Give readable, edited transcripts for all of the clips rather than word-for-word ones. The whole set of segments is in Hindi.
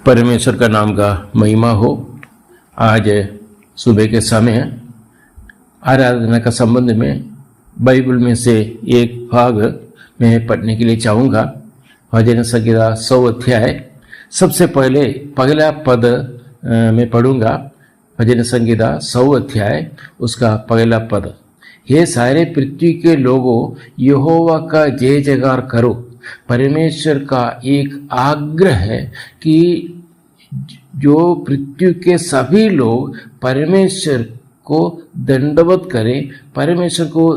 परमेश्वर का नाम का महिमा हो। आज सुबह के समय आराधना का संबंध में बाइबल में से एक भाग मैं पढ़ने के लिए चाहूँगा। भजन संहिता 100 अध्याय सबसे पहले पहला पद मैं पढ़ूंगा। भजन संहिता 100 अध्याय उसका पहला पद। हे सारे पृथ्वी के लोगों, यहोवा का जय जयकार करो। परमेश्वर का एक आग्रह है कि जो पृथ्वी के सभी लोग परमेश्वर को दंडवत करें, परमेश्वर को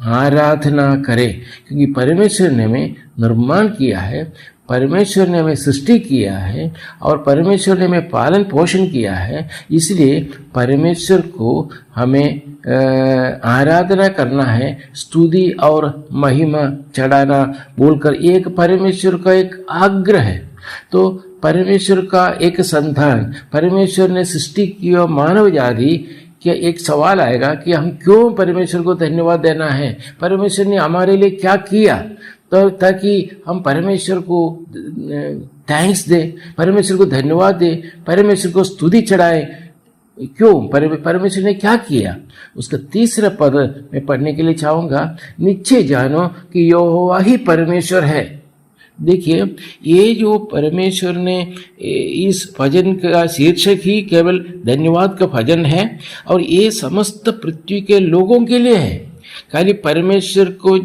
आराधना करें, क्योंकि परमेश्वर ने हमें निर्माण किया है, परमेश्वर ने हमें सृष्टि किया है और परमेश्वर ने हमें पालन पोषण किया है। इसलिए परमेश्वर को हमें आराधना करना है, स्तुति और महिमा चढ़ाना बोलकर एक परमेश्वर का एक आग्रह है। तो परमेश्वर का एक संतान, परमेश्वर ने सृष्टि की और मानव जाति क्या एक सवाल आएगा कि हम क्यों परमेश्वर को धन्यवाद देना है, परमेश्वर ने हमारे लिए क्या किया, तो ताकि हम परमेश्वर को थैंक्स दे, परमेश्वर को धन्यवाद दे, परमेश्वर को स्तुति चढ़ाए। क्यों? परमेश्वर ने क्या किया। उसका तीसरा पद मैं पढ़ने के लिए चाहूँगा। निश्चय जानो कि यहोवा ही परमेश्वर है। देखिए, ये जो परमेश्वर ने इस भजन का शीर्षक ही केवल धन्यवाद का भजन है और ये समस्त पृथ्वी के लोगों के लिए है। खाली परमेश्वर को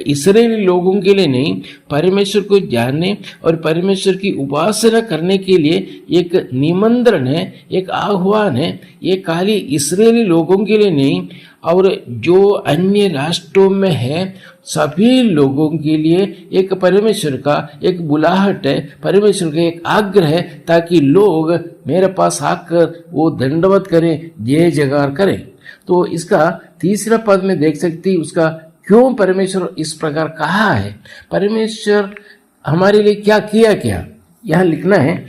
इस्राएली लोगों के लिए नहीं, परमेश्वर को जानने और परमेश्वर की उपासना करने के लिए एक निमंत्रण है, एक आह्वान है। ये खाली इस्राएली लोगों के लिए नहीं और जो अन्य राष्ट्रों में है सभी लोगों के लिए एक परमेश्वर का एक बुलाहट है, परमेश्वर का एक आग्रह है, ताकि लोग मेरे पास आकर वो दंडवत करें, जय जयकार करें। तो इसका तीसरा पद में देख सकती उसका क्यों परमेश्वर इस प्रकार कहा है, परमेश्वर हमारे लिए क्या किया। क्या यहाँ लिखना है,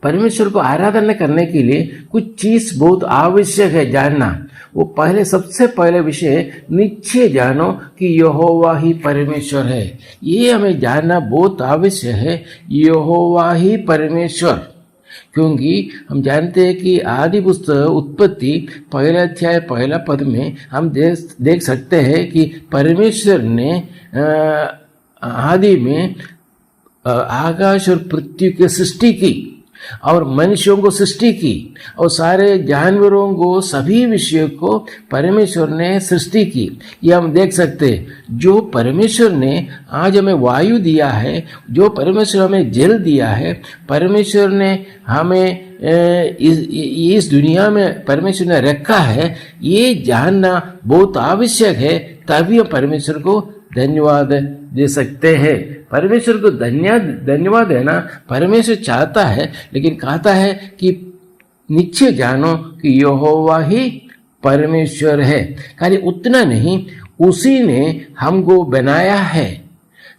परमेश्वर को आराधना करने के लिए कुछ चीज बहुत आवश्यक है जानना। वो पहले सबसे पहले विषय निश्चय जानो कि यहोवा ही परमेश्वर है। ये हमें जानना बहुत आवश्यक है, यहोवा ही परमेश्वर। क्योंकि हम जानते हैं कि आदि पुस्तक उत्पत्ति पहला अध्याय पहला पद में हम देख सकते हैं कि परमेश्वर ने आदि में आकाश और पृथ्वी की सृष्टि की और मनुष्यों को सृष्टि की और सारे जानवरों को, सभी विषयों को परमेश्वर ने सृष्टि की। ये हम देख सकते हैं। जो परमेश्वर ने आज हमें वायु दिया है, जो परमेश्वर हमें जल दिया है, परमेश्वर ने हमें इस दुनिया में परमेश्वर ने रखा है, ये जानना बहुत आवश्यक है। तभी हम परमेश्वर को धन्यवाद दे सकते हैं। परमेश्वर को धन्यवाद देना परमेश्वर चाहता है, लेकिन कहता है कि निश्चय जानो कि यहोवा ही परमेश्वर है। खाली उतना नहीं, उसी ने हमको बनाया है।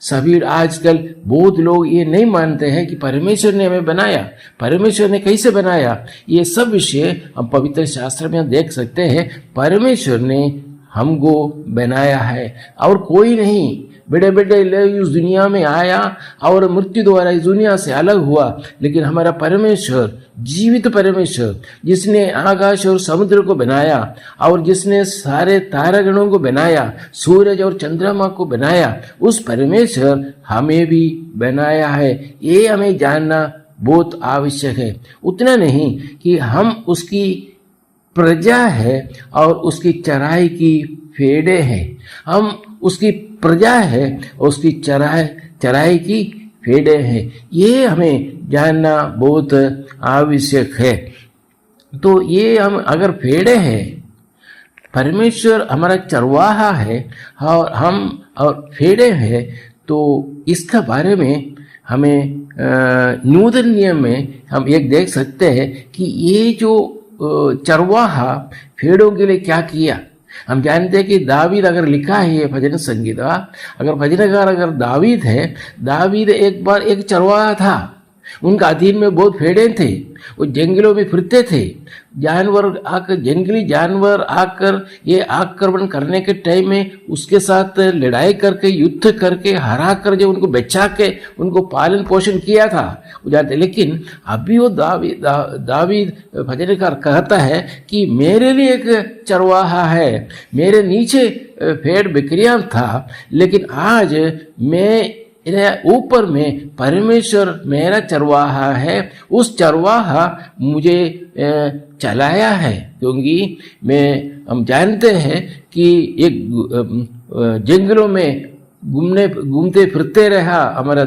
सभी आजकल बहुत लोग ये नहीं मानते हैं कि परमेश्वर ने हमें बनाया। परमेश्वर ने कैसे बनाया, ये सब विषय हम पवित्र शास्त्र में देख सकते हैं। परमेश्वर ने हमको बनाया है और कोई नहीं। बड़े बड़े इस दुनिया में आया और मृत्यु द्वारा इस दुनिया से अलग हुआ, लेकिन हमारा परमेश्वर, जीवित परमेश्वर, जिसने आकाश और समुद्र को बनाया और जिसने सारे तारागणों को बनाया, सूरज और चंद्रमा को बनाया, उस परमेश्वर हमें भी बनाया है। ये हमें जानना बहुत आवश्यक है। उतना नहीं कि हम उसकी प्रजा है और उसकी चराई की भेड़ें हैं। हम उसकी प्रजा है और उसकी चराई की भेड़ें हैं। ये हमें जानना बहुत आवश्यक है। तो ये हम अगर भेड़ें हैं, परमेश्वर हमारा चरवाहा है और हम और भेड़ें हैं, तो इसका बारे में हमें नूतन नियम में हम एक देख सकते हैं कि ये जो चरवाहा भेड़ों के लिए क्या किया। हम जानते हैं कि दावीद, अगर लिखा है ये भजन संगीता, अगर भजनकार अगर दावीद है, दावीद एक बार एक चरवाहा था। उनका अधीन में बहुत भेड़ें थे, वो जंगलों में फिरते थे। जानवर आकर, जंगली जानवर आकर ये आक्रमण करने के टाइम में उसके साथ लड़ाई करके, युद्ध करके, हरा कर जो उनको बचा के उनको पालन पोषण किया था वो जानते। लेकिन अभी वो दावीद भजनकार कहता है कि मेरे लिए एक चरवाहा है, मेरे नीचे भेड़ बकरियां था, लेकिन आज मैं ऊपर में परमेश्वर मेरा चरवाहा है, उस चरवाहा मुझे चलाया है। क्योंकि हम जानते हैं कि एक जंगलों में घूमते फिरते रहा हमारा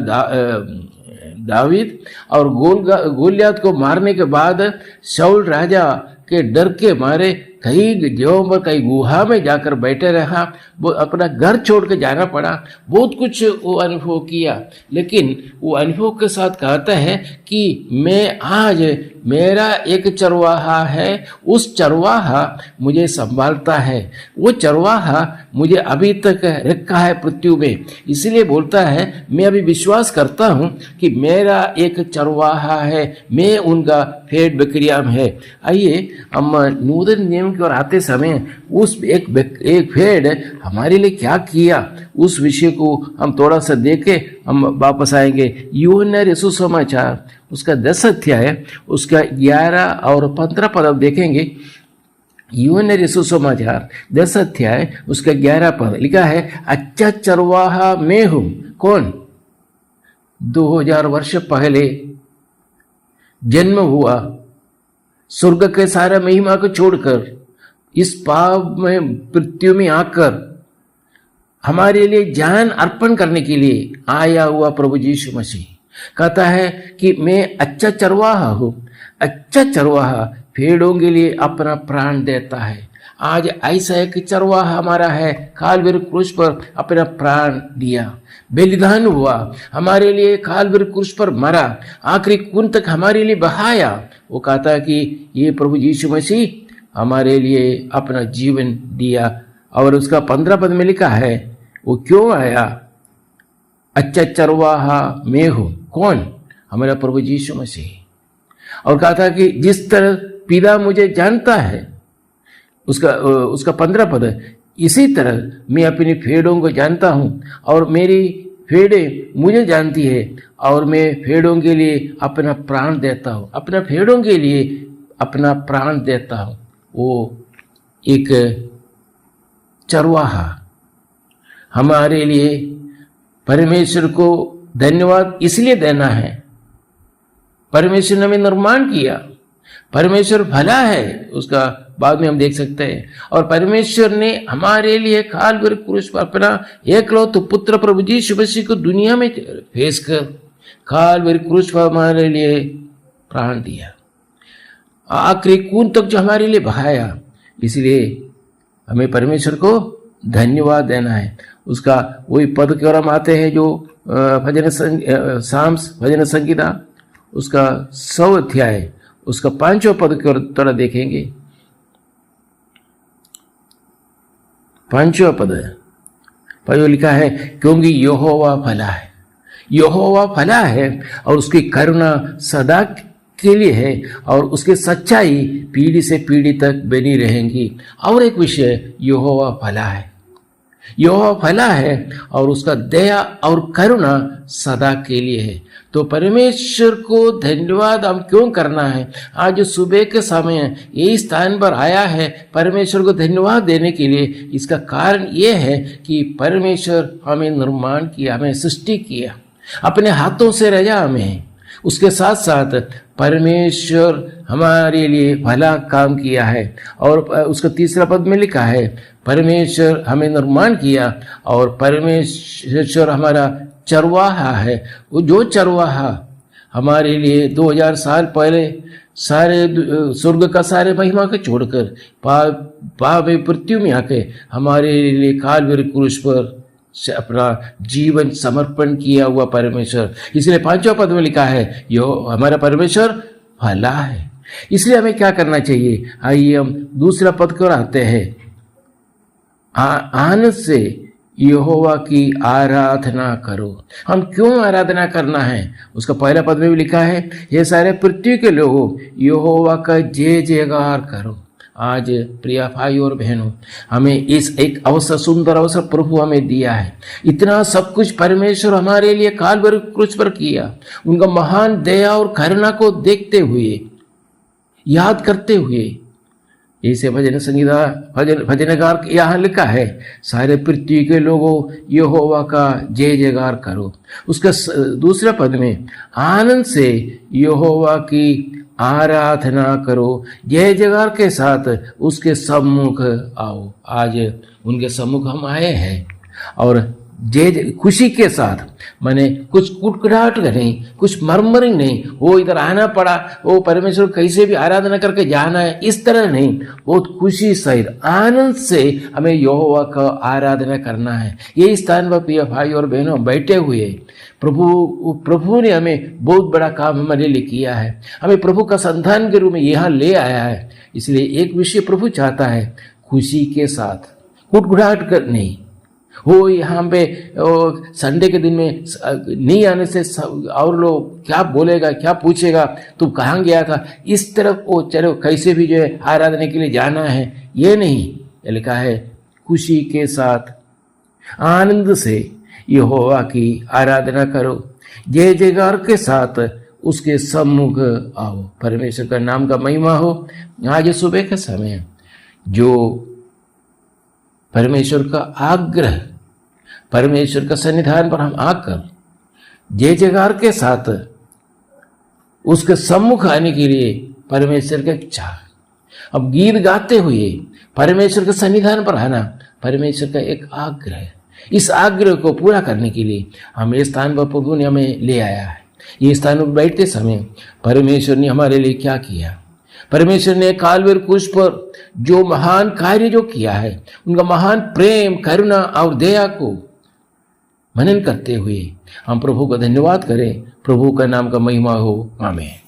दावीद, और गोलियत को मारने के बाद शाऊल राजा के डर के मारे कई जगहों पर, कई गुहा में जाकर बैठे रहा, वो अपना घर छोड़ के जाना पड़ा, बहुत कुछ वो अनुभव किया। लेकिन वो अनुभव के साथ कहता है कि मैं आज, मेरा एक चरवाहा है, उस चरवाहा मुझे संभालता है, वो चरवाहा मुझे अभी तक रखा है पृथ्वी में। इसलिए बोलता है मैं अभी विश्वास करता हूँ कि मेरा एक चरवाहा है, मैं उनका भेड़ बकरियां है। आइए हम नूतन नियम की ओर आते समय उस एक भेड़ हमारे लिए क्या किया, उस विषय को हम थोड़ा सा देखे हम वापस आएंगे। यूहन्ना रसूल समाचार उसका 10 अध्याय उसका 11 और 15 पद आप देखेंगे। यूहन्ना रसूल समाचार 10 अध्याय उसका 11 पद लिखा है, अच्छा चरवाहा मैं हूं। कौन? 2000 वर्ष पहले जन्म हुआ, स्वर्ग के सारा महिमा को छोड़कर इस पाप में पृथ्वी में आकर हमारे लिए जान अर्पण करने के लिए आया हुआ प्रभु यीशु मसीह कहता है कि मैं अच्छा चरवाहा हूं। अच्छा चरवाहा भेड़ों के लिए अपना प्राण देता है। आज ऐसा एक चरवाहा हमारा है, कालवरी क्रूस पर अपना प्राण दिया, बलिदान हुआ, हमारे लिए कालवरी क्रूस पर मरा, आखिरी खून तक हमारे लिए बहाया। वो कहता है कि ये प्रभु यीशु मसीह हमारे लिए अपना जीवन दिया। और उसका 15 पद में लिखा है वो क्यों आया? अच्छा चरवाहा मैं हूं। कौन? हमारा प्रभु यीशु मसीह। और कहा था कि जिस तरह पिता मुझे जानता है, उसका 15 पद, इसी तरह मैं अपनी भेड़ों को जानता हूं और मेरी भेड़ें मुझे जानती है और मैं भेड़ों के लिए अपना प्राण देता हूं। अपना भेड़ों के लिए अपना प्राण देता हूं। वो एक चरवाहा हमारे लिए, परमेश्वर को धन्यवाद इसलिए देना है, परमेश्वर ने हमें निर्माण किया, परमेश्वर भला है, उसका बाद में हम देख सकते हैं। और परमेश्वर ने हमारे लिए कालवरी क्रूस पर अपना एकलौते पुत्र प्रभु यीशु मसीह को दुनिया में भेज कर कालवरी क्रूस पर हमारे लिए प्राण दिया, आखिरी खून तक जो हमारे लिए बहाया। इसलिए हमें परमेश्वर को धन्यवाद देना है। उसका वही पद की ओर हम आते हैं जो भजन संगीता उसका 100 अध्याय उसका 5वां पद की ओर थोड़ा देखेंगे। 5वां पद है, लिखा है क्योंकि यहोवा भला है, यहोवा भला है और उसकी करुणा सदा के लिए है और उसकी सच्चाई पीढ़ी से पीढ़ी तक बनी रहेंगी। और एक विषय, यहोवा भला है, यहोवा भला है और उसका दया और करुणा सदा के लिए है। तो परमेश्वर को धन्यवाद हम क्यों करना है? आज सुबह के समय यही स्थान पर आया है परमेश्वर को धन्यवाद देने के लिए। इसका कारण यह है कि परमेश्वर हमें निर्माण किया, हमें सृष्टि किया, अपने हाथों से रचा हमें। उसके साथ साथ परमेश्वर हमारे लिए भला काम किया है। और उसका 3 पद में लिखा है परमेश्वर हमें निर्माण किया और परमेश्वर हमारा चरवाहा है। वो जो चरवाहा हमारे लिए 2000 साल पहले सारे स्वर्ग का सारे महिमा को छोड़कर पाप पृथ्वी में आके हमारे लिए कालवरी क्रूस पर से अपना जीवन समर्पण किया हुआ परमेश्वर। इसलिए 5वां पद में लिखा है यो हमारा परमेश्वर भला है। इसलिए हमें क्या करना चाहिए? आइए हम 2 पद को आते हैं। आनंद से यहोवा की आराधना करो। हम क्यों आराधना करना है? उसका पहला पद में भी लिखा है, ये सारे पृथ्वी के लोगों यहोवा का जय जयकार करो। आज प्रिय भाई और बहनों, हमें इस एक अवसर, सुंदर अवसर प्रभु हमें दिया है। इतना सब कुछ परमेश्वर हमारे लिए कालवरी क्रूस पर किया। उनका महान दया और करुणा को देखते हुए, याद करते हुए, इसे भजन संगीता भजनकार यहाँ लिखा है, सारे पृथ्वी के लोगों यहोवा का जय जयकार करो। उसका दूसरे पद में, आनंद से यहोवा की आराधना करो, जय जयकार के साथ उसके सम्मुख आओ। आज उनके सम्मुख हम आए हैं और जय खुशी के साथ, मैंने कुछ कुटकुटाहट नहीं, कुछ मरमरिंग नहीं, वो इधर आना पड़ा, वो परमेश्वर कैसे भी आराधना करके जाना है, इस तरह नहीं। बहुत खुशी सहित, आनंद से हमें यहोवा का आराधना करना है। ये स्थान पर प्रिय भाई और बहनों बैठे हुए प्रभु ने हमें बहुत बड़ा काम हमारे लिए किया है। हमें प्रभु का संतान के रूप में यहाँ ले आया है। इसलिए एक विषय प्रभु चाहता है, खुशी के साथ, कुटकुटाहट कर नहीं। वो यहाँ पे संडे के दिन में नहीं आने से और लोग क्या बोलेगा, क्या पूछेगा, तू कहाँ गया था, इस तरफ वो चलो कैसे भी जो है आराधना के लिए जाना है, ये नहीं। ये लिखा है, खुशी के साथ आनंद से यहोवा की आराधना करो, जय जयकार के साथ उसके सम्मुख आओ। परमेश्वर का नाम का महिमा हो। आज सुबह का समय जो परमेश्वर का आग्रह, परमेश्वर का सन्निधान पर हम आकर जय जयकार के साथ उसके सम्मुख आने के लिए परमेश्वर का इच्छा, अब गीत गाते हुए परमेश्वर के सन्निधान पर आना परमेश्वर का एक आग्रह है। इस आग्रह को पूरा करने के लिए हम इस स्थान पर प्रभु ने हमें ले आया है। ये स्थान पर बैठते समय परमेश्वर ने हमारे लिए क्या किया, परमेश्वर ने कालवरी क्रूस पर जो महान कार्य जो किया है, उनका महान प्रेम, करुणा और दया को मनन करते हुए हम प्रभु का धन्यवाद करें। प्रभु का नाम का महिमा हो। आमीन।